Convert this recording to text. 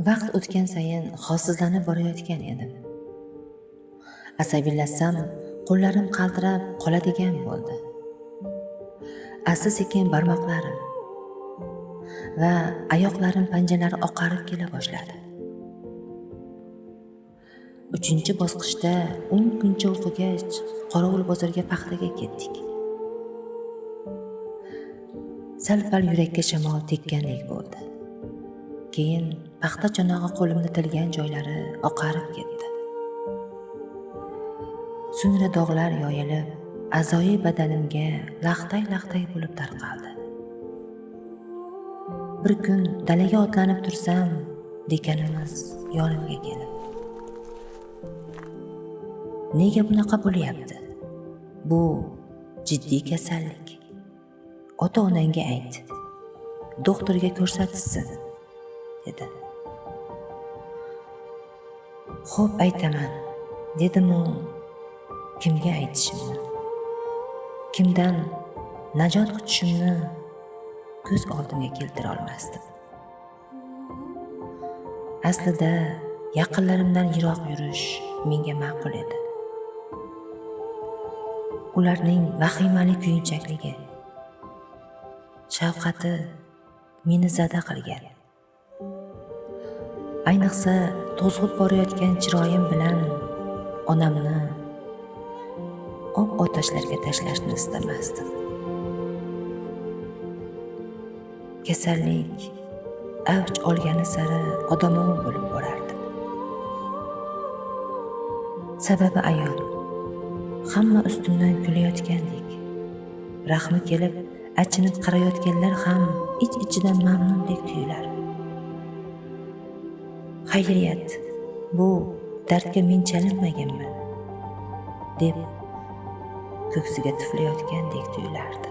Vaqt o'tgan sayin holsizlanib borayotgan edim. Asabiylashsam, qo'llarim qaltirab qoladigan bo'ldi. Asta-sekin barmoqlarim va oyoqlarim panjalari oqarib kela boshladi. 3-bosqichda 10 kuncha o'qigach, Qorovul bozorga paxtaga ketdik. Sal-pal yurakka shamol tekkandek bo'ldi. Keyin paxta chonog'i qo'limda tilgan joylari oqarib ketdi. So'ngra dog'lar yoyilib, a'zoyi badanimga laqtay-laqtay bo'lib tarqaldi. Bir kun dalaga otlanib tursam, dekanimiz yonimga kelib: "Nega bunaqa bo'lyapti? Bu jiddiy kasallik. Ota-onangga ayt, doktorga ko'rsatsin", dedi. "Xo'p, aytaman", dedim-u kimga aytishimni, kimdan najot kutishimni ko'z oldimga keltira olmasdim. Aslida yaqinlarimdan yiroq yurish menga ma'qul edi. Ularning vahimali kuyunchakligi, shafqati meni zada qilgan. Ayniqsa to'zg'ib borayotgan chiroyim bilan onamni otashlarga tashlashni istamasdim. Kasallik avj olgani sari odamovi bo'lib borardi. Sababi ayon, hamma ustimdan kulayotgandek, rahmi kelib achinib qarayotganlar ham ich-ichidan mamnundek tuyular. Xayriyat, bu dardga men chalinmaganman, deb ko'ksiga tuflayotgandek tuyulardi.